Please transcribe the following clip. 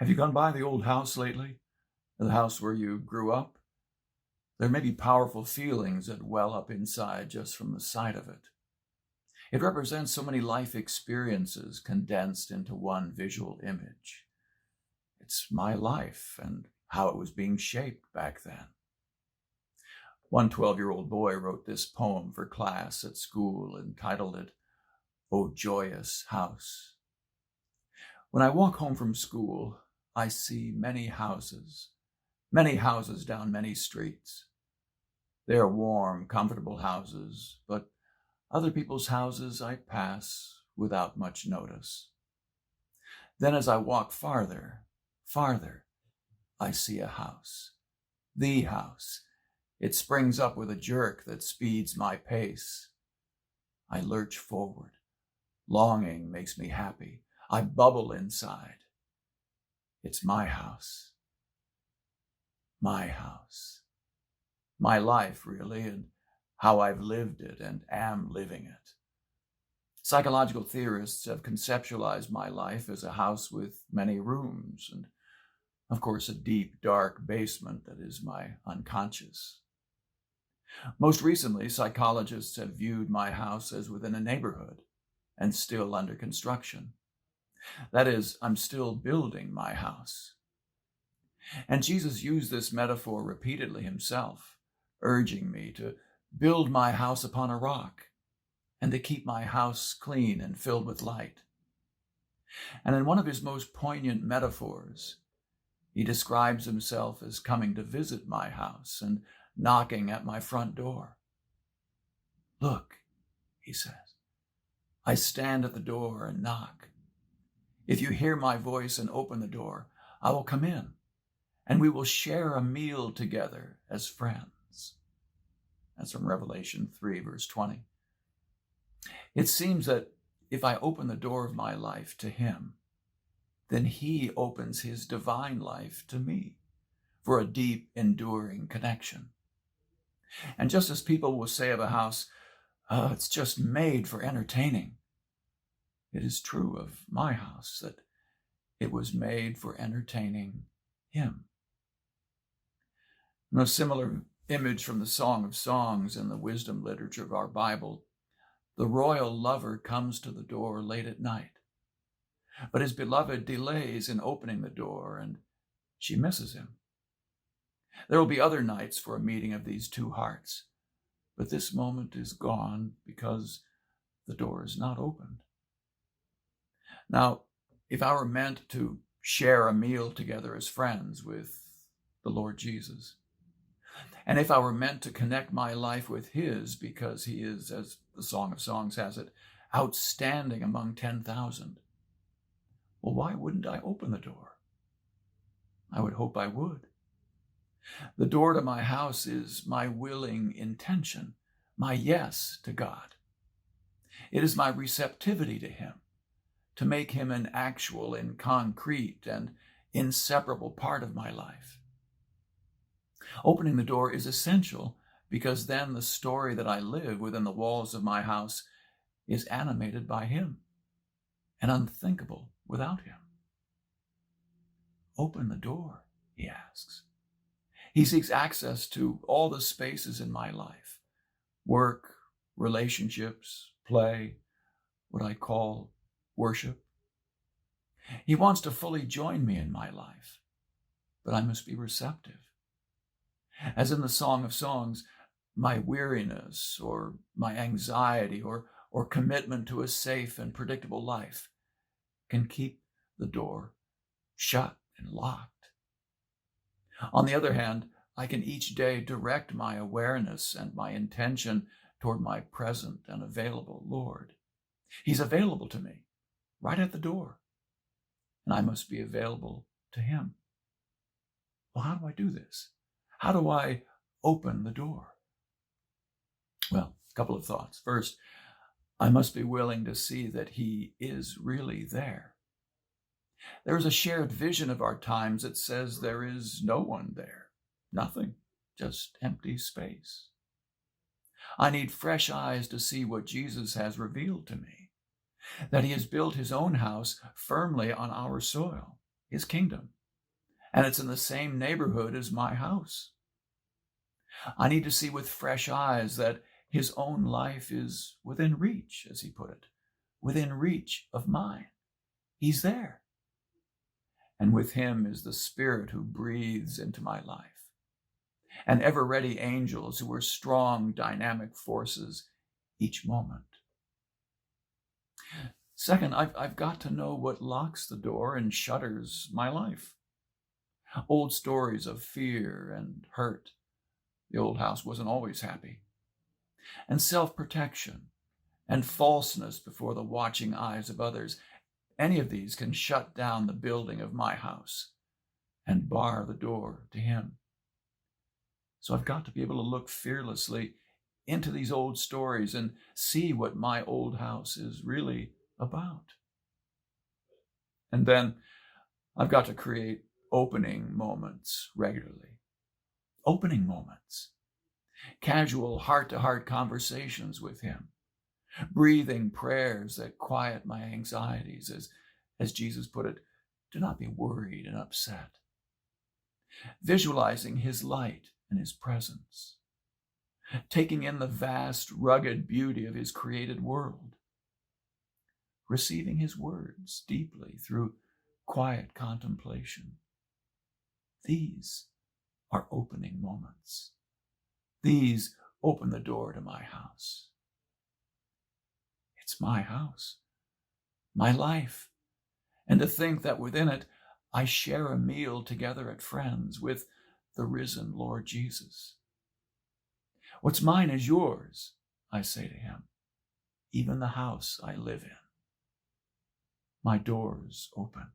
Have you gone by the old house lately? The house where you grew up? There may be powerful feelings that well up inside just from the sight of it. It represents so many life experiences condensed into one visual image. It's my life and how it was being shaped back then. One 12-year-old boy wrote this poem for class at school and titled it, "O Joyous House." When I walk home from school, I see many houses down many streets. They are warm, comfortable houses, but other people's houses I pass without much notice. Then as I walk farther, I see a house, the house. It springs up with a jerk that speeds my pace. I lurch forward. Longing makes me happy. I bubble inside. It's my house. My house. My life, really, and how I've lived it and am living it. Psychological theorists have conceptualized my life as a house with many rooms and, of course, a deep, dark basement that is my unconscious. Most recently, psychologists have viewed my house as within a neighborhood and still under construction. That is, I'm still building my house. And Jesus used this metaphor repeatedly himself, urging me to build my house upon a rock and to keep my house clean and filled with light. And in one of his most poignant metaphors, he describes himself as coming to visit my house and knocking at my front door. "Look," he says, "I stand at the door and knock. If you hear my voice and open the door, I will come in, and we will share a meal together as friends." That's from Revelation 3, verse 20. It seems that if I open the door of my life to him, then he opens his divine life to me for a deep, enduring connection. And just as people will say of a house, it's just made for entertaining, it is true of my house that it was made for entertaining him. And a similar image from the Song of Songs in the wisdom literature of our Bible, the royal lover comes to the door late at night, but his beloved delays in opening the door and she misses him. There will be other nights for a meeting of these two hearts, but this moment is gone because the door is not opened. Now, if I were meant to share a meal together as friends with the Lord Jesus, and if I were meant to connect my life with his because he is, as the Song of Songs has it, outstanding among 10,000, well, why wouldn't I open the door? I would hope I would. The door to my house is my willing intention, my yes to God. It is my receptivity to him, to make him an actual and concrete and inseparable part of my life. Opening the door is essential because then the story that I live within the walls of my house is animated by him and unthinkable without him. Open the door, he asks. He seeks access to all the spaces in my life: work, relationships, play, what I call worship. He wants to fully join me in my life, but I must be receptive. As in the Song of Songs, my weariness or my anxiety or commitment to a safe and predictable life can keep the door shut and locked. On the other hand, I can each day direct my awareness and my intention toward my present and available Lord. He's available to me right at the door, and I must be available to him. Well, how do I do this? How do I open the door? Well, a couple of thoughts. First, I must be willing to see that he is really there. There is a shared vision of our times that says there is no one there, nothing, just empty space. I need fresh eyes to see what Jesus has revealed to me, that he has built his own house firmly on our soil, his kingdom, and it's in the same neighborhood as my house. I need to see with fresh eyes that his own life is within reach, as he put it, within reach of mine. He's there. And with him is the Spirit who breathes into my life, and ever-ready angels who are strong, dynamic forces each moment. Second, I've got to know what locks the door and shutters my life. Old stories of fear and hurt. The old house wasn't always happy. And self-protection and falseness before the watching eyes of others. Any of these can shut down the building of my house and bar the door to him. So I've got to be able to look fearlessly into these old stories and see what my old house is really about. And then I've got to create opening moments regularly. Opening moments. Casual heart-to-heart conversations with him. Breathing prayers that quiet my anxieties. As Jesus put it, do not be worried and upset. Visualizing his light and his presence. Taking in the vast, rugged beauty of his created world. Receiving his words deeply through quiet contemplation. These are opening moments. These open the door to my house. It's my house, my life, and to think that within it I share a meal together at Friends with the risen Lord Jesus. What's mine is yours, I say to him, even the house I live in. My door's open.